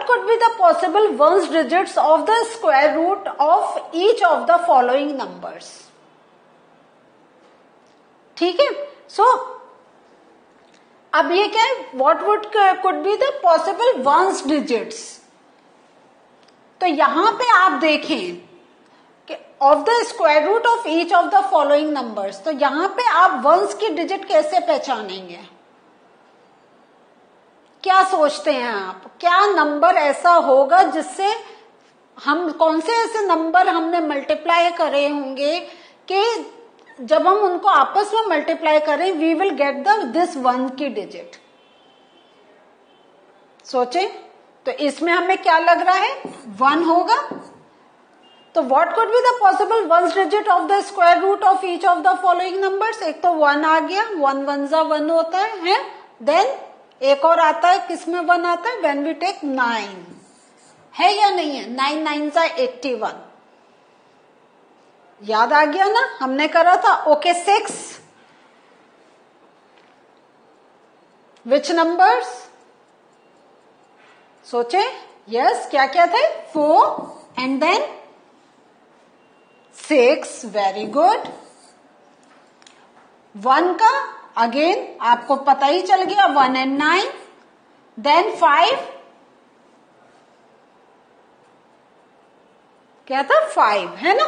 could be the possible ones digits of the square root of each of the following numbers? ठीक है, सो अब ये क्या है, what would could be the possible ones digits? तो यहां पे आप देखें of the square root of each of the following numbers, तो यहां पे आप वंस की डिजिट कैसे पहचानेंगे? क्या सोचते हैं आप, क्या नंबर ऐसा होगा जिससे हम, कौन से ऐसे नंबर हमने मल्टीप्लाई करे होंगे कि जब हम उनको आपस में मल्टीप्लाई करें we will get the this one की डिजिट? सोचे, तो इसमें हमें क्या लग रहा है, वन होगा। तो what could be the possible ones digit of the square root of each of the following numbers? एक तो वन आ गया, वन वन जा वन होता है? देन एक और आता है, किसमें वन आता है, व्हेन वी टेक 9, है या नहीं है? 9 9 जा 81, याद आ गया ना, हमने करा था। ओके, 6 विच नंबर्स? सोचे, यस, क्या क्या थे, 4 एंड देन 6, वेरी गुड। 1 का अगेन आपको पता ही चल गया, 1 and 9, देन 5, क्या था, 5, है ना?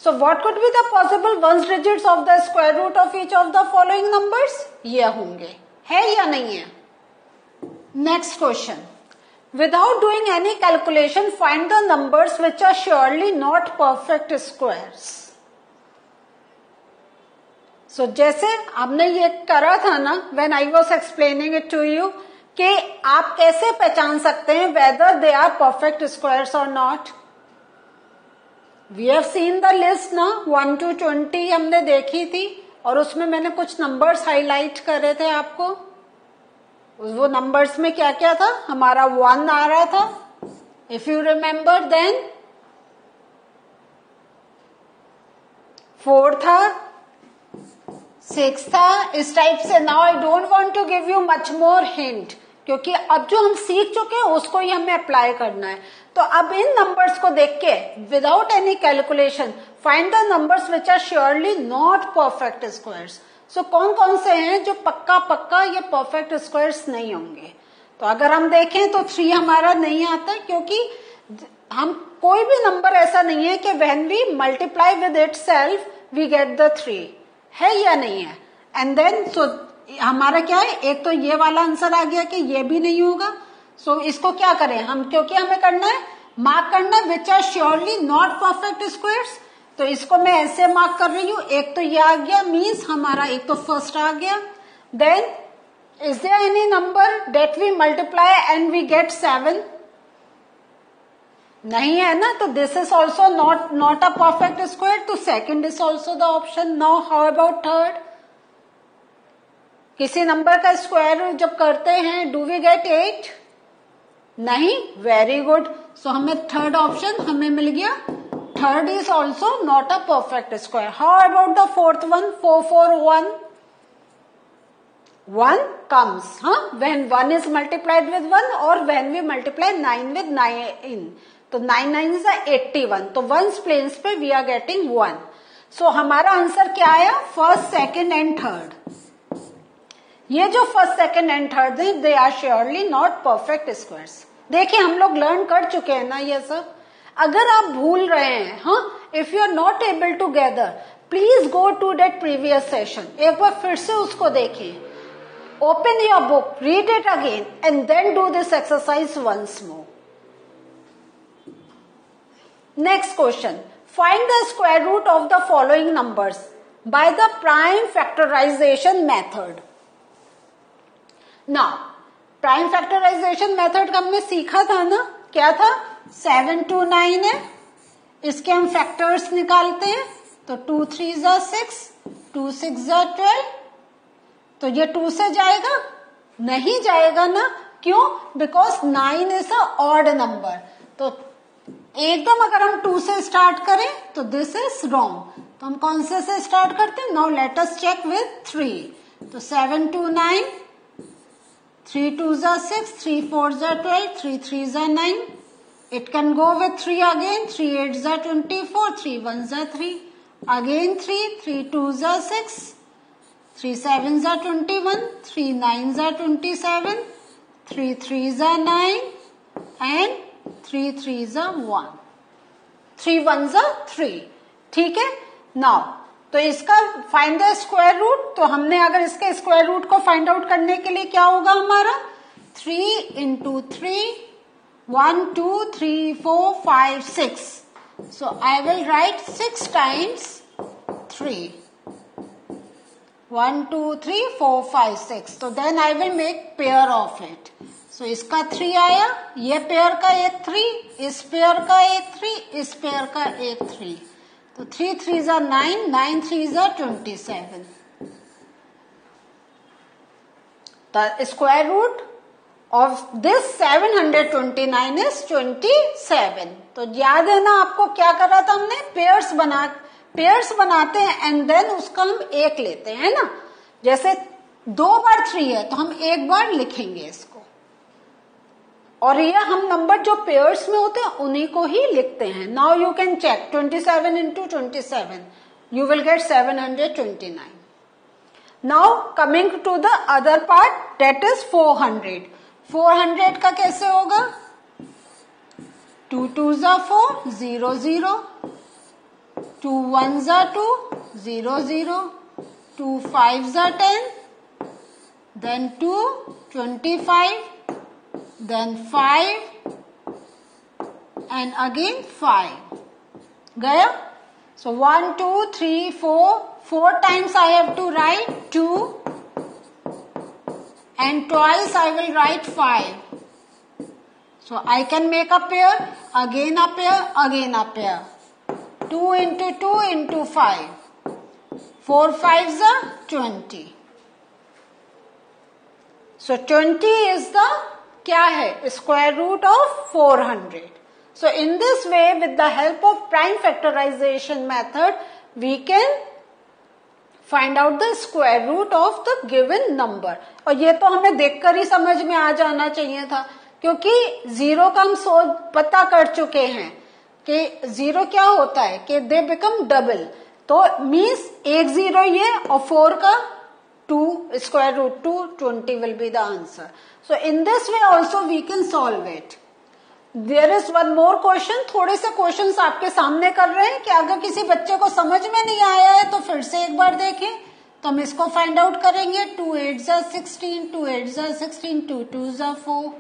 So what could be the possible ones digits of the square root of each of the following numbers? ये होंगे, है या नहीं है? Next question, without doing any calculation find the numbers which are surely not perfect squares. So जैसे हमने ये करा था ना, when I was explaining it to you, कि आप कैसे पहचान सकते हैं whether they are perfect squares or not. We have seen the list ना, 1 to 20 हमने देखी थी, और उसमें मैंने कुछ नंबर्स हाईलाइट करे थे आपको। वो नंबर्स में क्या क्या था, हमारा 1 आ रहा था, इफ यू रिमेम्बर, देन 4 था, 6 था, इस टाइप से। Now I don't want to give you much more hint, क्योंकि अब जो हम सीख चुके हैं उसको ही हमें अप्लाई करना है। तो अब इन नंबर्स को देख के without any calculation find the numbers which are surely not perfect squares. So कौन कौन से हैं जो पक्का पक्का ये परफेक्ट स्क्वायर्स नहीं होंगे? तो अगर हम देखें तो 3 हमारा नहीं आता, क्योंकि हम कोई भी नंबर ऐसा नहीं है कि when we multiply with itself we get the 3, है या नहीं है? एंड देन सो हमारा क्या है, एक तो ये वाला आंसर आ गया कि ये भी नहीं होगा। सो इसको क्या करें हम, क्योंकि हमें करना है, मार्क करना है which are surely not perfect squares. तो इसको मैं ऐसे मार्क कर रही हूं, एक तो ये आ गया, मीन्स हमारा एक तो फर्स्ट आ गया। Then is there any number that we multiply and we get 7? नहीं है ना, तो this is also not a perfect square, तो second is also the option. Now how about third? किसी नंबर का स्क्वायर जब करते हैं डू वी गेट 8? नहीं, वेरी गुड। सो हमें थर्ड ऑप्शन हमें मिल गया, third is also not a perfect square. How about the fourth one, 4 4 1? 1 comes, when 1 is multiplied with 1 or when we multiply 9 with 9. तो 9 9 is 81, तो once planes पे we are getting 1। सो हमारा answer क्या आया, first, second and third. ये जो first, second and third है they are surely not perfect squares. देखिए हम लोग लर्न कर चुके हैं ना ये सब। अगर आप भूल रहे हैं, if you are not able to gather, please go to that previous session, एक बार फिर से उसको देखें, open your book, read it again and then do this exercise once more. Next question, find the square root of the following numbers by the prime factorization method. Now prime factorization method हमने सीखा था ना, क्या था, 7 2 9 है, इसके हम factors निकालते हैं, तो 2 3 जा 6, 2 6 जा 12, तो ये 2 से जाएगा, नहीं जाएगा ना, क्यों, because 9 is a odd number. तो एकदम अगर हम 2 से स्टार्ट करें तो दिस इज रॉन्ग, तो हम कौन से स्टार्ट करते हैं, now let us check with 3। तो 7 2 9, 3 2s are 6, 3 4s are 12, 3 3s are 9. It can go with 3 again. 3 8s are 24, 3 1s are 3. Again 3, 3 2s are 6, 3 7s are 21, 3 9s are 27, 3 3s are 9 and 3 3s are 1. 3 1s are 3. ठीक है. Now तो इसका find the square root. तो हमने अगर इसके square root को find out करने के लिए क्या होगा हमारा 3 into 3, 1 2 3 4 5 6. So I will write 6 times 3. 1 2 3 4 5 6. So then I will make pair of it. So इसका 3 आया, ये पेयर का एक 3, इस पेयर का एक 3, इस पेयर का एक 3. तो 3 3s are 9, 9 3s are 27. The square root of this 729 is 27. तो याद है ना आपको क्या करा था हमने, पेयर्स बनाते हैं एंड देन उसका हम एक लेते हैं ना. जैसे 2 बार 3 है तो हम एक बार लिखेंगे इसको, और ये हम नंबर जो पेयर्स में होते हैं उन्हीं को ही लिखते हैं. Now you can check 27 into 27, you will get 729. Now coming to the other part, that is 400. 400 का कैसे होगा, 2 2s are 4, 0 0, 2 1s are 2, 0 0, 2 5s are 10, then 2 25, then 5 and again 5. गया. So 1 2 3 4 times I have to write 2 and twice I will write 5. So I can make a pair, again a pair, again a pair. 2 into 2 into 5. 4 5s are 20. So 20 is the क्या है, square root of 400. So in this way, with the help of prime factorization method, we can find out the square root of the given number. और ये तो हमें देखकर ही समझ में आ जाना चाहिए था, क्योंकि जीरो का हम पता कर चुके हैं कि जीरो क्या होता है कि दे बिकम डबल. तो मीन्स एक जीरो ये और 4 का 2 square root 2, 20 will be the answer. So in this way also we can solve it. There is one more question. थोड़े से क्वेश्चंस आपके सामने कर रहे हैं कि अगर किसी बच्चे को समझ में नहीं आया है तो फिर से एक बार देखें. तो हम इसको फाइंड आउट करेंगे. 2 8s are 16, 2 8s are 16, 2 2s are 4.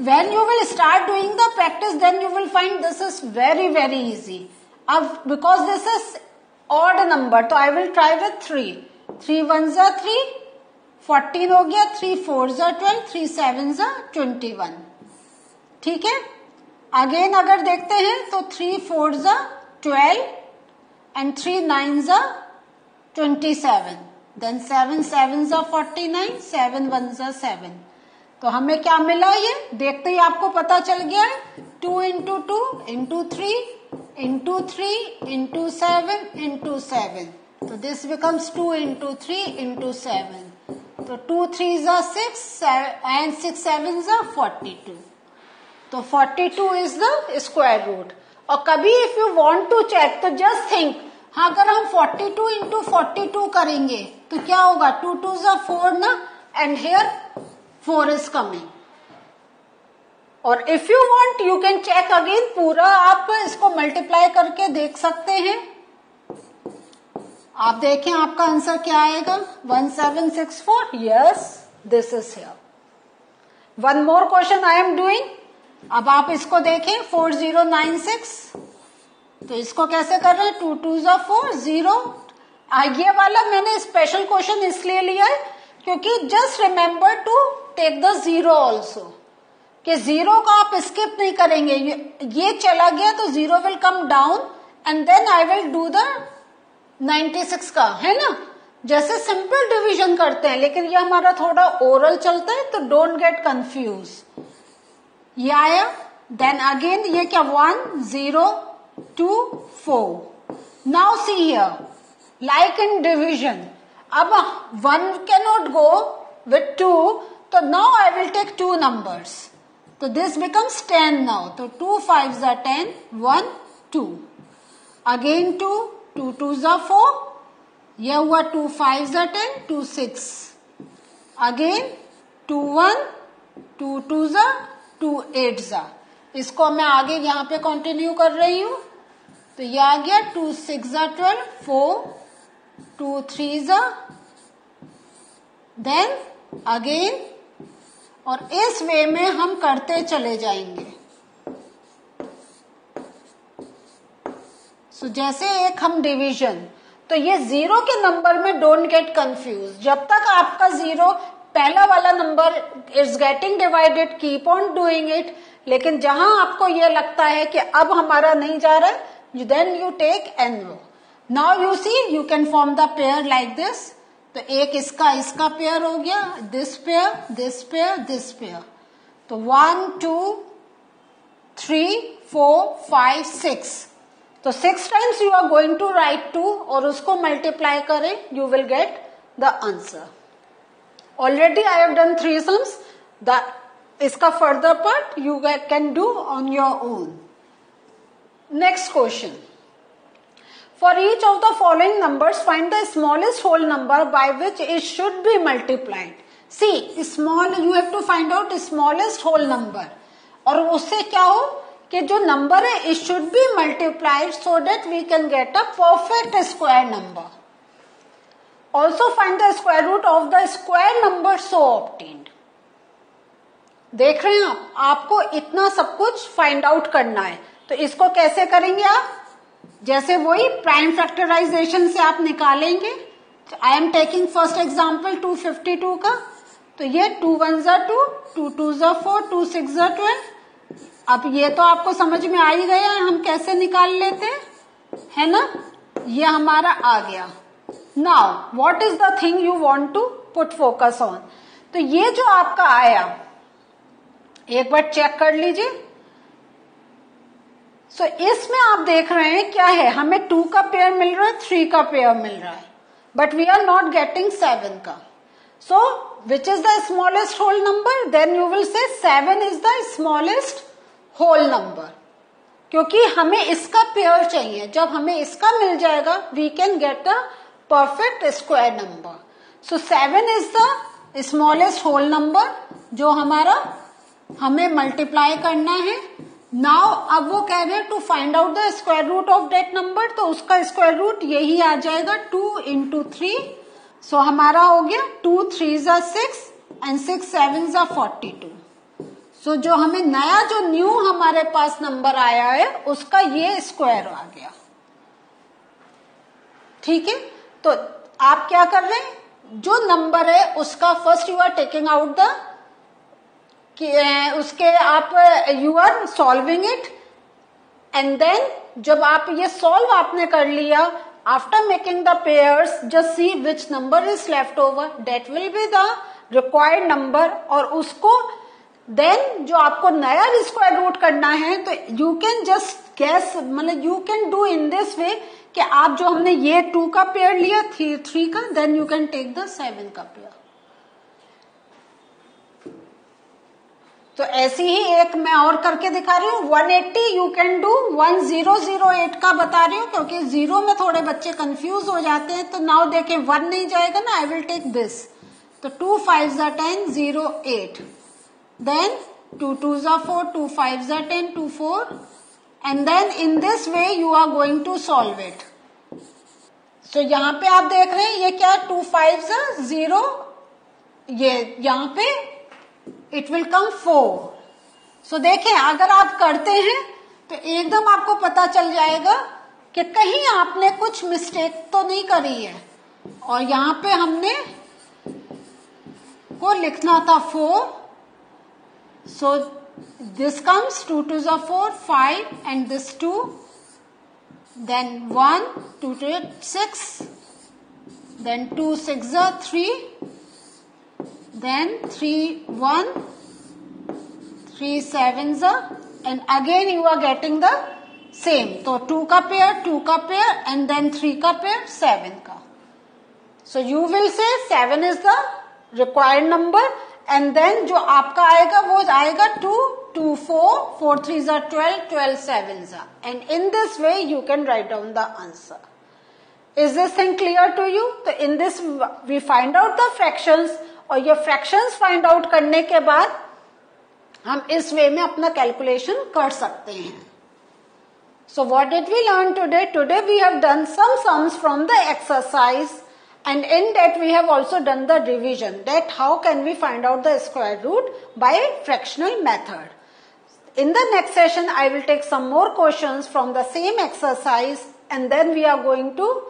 When you will start doing the practice, then you will find this is very very easy. अब because this is odd number, तो I will try with 3. 3 1s are 3, 14 हो गया. 3 4s are 12, 3 7s are 21. ठीक है. Again अगर देखते हैं तो 3 4s are 12 and 3 9s are 27. Then 7 7s are 49, 7 1s are 7. तो हमें क्या मिला, ये देखते ही आपको पता चल गया है. 2 into 2 into 3 into 3 into 7 into 7. So this becomes 2 into 3 into 7. So 2 3s are 6 and 6 7s are 42. तो 42 is the square root. और कभी if you want to check तो just think, हाँ अगर हम 42 into 42 करेंगे तो क्या होगा, 2 2s are 4 ना, and here 4 is coming. और if you want you can check again, पूरा आप इसको मल्टीप्लाई करके देख सकते हैं. आप देखें आपका आंसर क्या आएगा, 1764. Yes, this is here. One more question I am doing. अब आप इसको देखें 4096. तो इसको कैसे कर रहे हैं, 2 2s are 4, 0. ये वाला मैंने स्पेशल क्वेश्चन इसलिए लिया है क्योंकि just remember to take the 0 also, कि 0 को आप स्किप नहीं करेंगे. ये चला गया तो 0 will come down and then I will do the 96 का, है ना. जैसे सिंपल डिवीजन करते हैं, लेकिन ये हमारा थोड़ा ओरल चलता है तो डोंट गेट कंफ्यूज. ये आया. देन अगेन ये क्या, 1 0 2 4. Now see here, like in division, अब 1 cannot go with 2. So now I will take 2 numbers. So this becomes 10 now. So 2 5s are 10, 1, 2. Again 2, 2 2s are 4. यह हुआ 2 5s are 10, 2 6. Again 2 1, 2 2s are 2 8s are. इसको मैं आगे यहाँ पे continue कर रही हूँ. तो यह आ गया 2 6 are 12, 4, 2 3s are, then again, और इस वे में हम करते चले जाएंगे. सो जैसे एक हम डिवीजन, तो ये 0 के नंबर में डोंट गेट कंफ्यूज. जब तक आपका 0 पहला वाला number is getting divided, keep on doing it. लेकिन जहां आपको ये लगता है कि अब हमारा नहीं जा रहा है, then you take n row. Now you see you can form the pair like this. तो एक इसका पेयर हो गया, this pair, this pair, this pair. तो 1 2 3 4 5 6. तो 6 times you are going to write 2 और उसको multiply करें, you will get the answer. Already I have done 3 sums. इसका further part you can do on your own. Next question. For each of the following numbers, find the smallest whole number by which it should be multiplied. See, small, you have to find out smallest whole number. और उससे क्या हो कि जो number है, it should be multiplied so that we can get a perfect square number. Also find the square root of the square number so obtained. देख रहे हैं आप, आपको इतना सब कुछ फाइंड आउट करना है. तो इसको कैसे करेंगे आप? जैसे वही प्राइम फैक्टराइजेशन से आप निकालेंगे. I am taking first example 252 का. तो ये 2 1s are 2, 2 2s are 4, 2 6s are 12. अब ये तो आपको समझ में आ ही गया है हम कैसे निकाल लेते हैं, है ना? ये हमारा आ गया. Now what is the thing you want to put focus on? तो ये जो आपका आया, एक बार चेक कर लीजिए. सो इसमें आप देख रहे हैं क्या है, हमें 2 का पेयर मिल रहा है, 3 का पेयर मिल रहा है, but we are not getting 7 का. So which is the smallest whole number? Then you will say 7 is the smallest whole number, क्योंकि हमें इसका पेयर चाहिए. जब हमें इसका मिल जाएगा, we can get a perfect square number. So 7 is the smallest whole number जो हमारा हमें मल्टीप्लाई करना है. नाउ अब वो कह रहे हैं to find out the square root of that number. तो उसका स्क्वायर रूट यही आ जाएगा 2 into 3. सो हमारा हो गया 2 3s are 6 and 6 7s are 42. सो जो हमें नया जो न्यू हमारे पास नंबर आया है उसका ये स्क्वायर आ गया. ठीक है, तो आप क्या कर रहे हैं, जो नंबर है उसका first you are taking out the, उसके आप you are solving it, and then जब आप ये सॉल्व आपने कर लिया, after making the pairs just see which number is left over, that will be the required number. और उसको देन जो आपको नया स्क्वायर रूट करना है, तो यू कैन जस्ट गैस, मतलब you can do in this वे कि आप जो हमने ये 2 का पेयर लिया, 3 का, then you can take the 7 का पेयर. तो ऐसी ही एक मैं और करके दिखा रही हूँ. 180 यू कैन डू. 1008 का बता रही हूँ क्योंकि 0 में थोड़े बच्चे कंफ्यूज हो जाते हैं. तो नाउ देखें 1 नहीं जाएगा ना, आई विल टेक दिस. तो 2 5s are 10, 0 8. Then 2 2s are 4, 2 5s are 10, 2 4. And then in this way you are going to solve it. So यहाँ पे आप देख रहे हैं ये क्या, 2 5s are 0, ये यहाँ पे इट विल कम 4. सो देखें अगर आप करते हैं तो एकदम आपको पता चल जाएगा कि कहीं आपने कुछ मिस्टेक तो नहीं करी है. और यहाँ पे हमने को लिखना था 4. So this comes 2 2s are 4, 5 and this 2. Then 1 2 2 8 6. Then 2 6s are 3. Then 3 1, 3 7s are, and again you are getting the same. So 2 का पेयर, 2 का पेयर, and then 3 का पेयर, 7 का. So you will say 7 is the required number, and then जो आपका आएगा वो आएगा 2, 2 4, 4 3s are 12, 12 7s are, and in this way you can write down the answer. Is this thing clear to you? तो in this we find out the fractions, और ये fractions find out करने के बाद हम इस वे में अपना कैलकुलेशन कर सकते हैं. So what did we learn today? Today we have done some sums from the exercise, and in that we have also done the division, that how can we find out the square root by fractional method. In the next session I will take some more questions from the same exercise, and then we are going to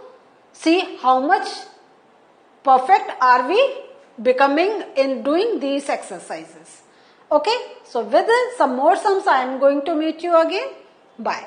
see how much perfect are we becoming in doing these exercises. Okay, so with some more sums I am going to meet you again. Bye.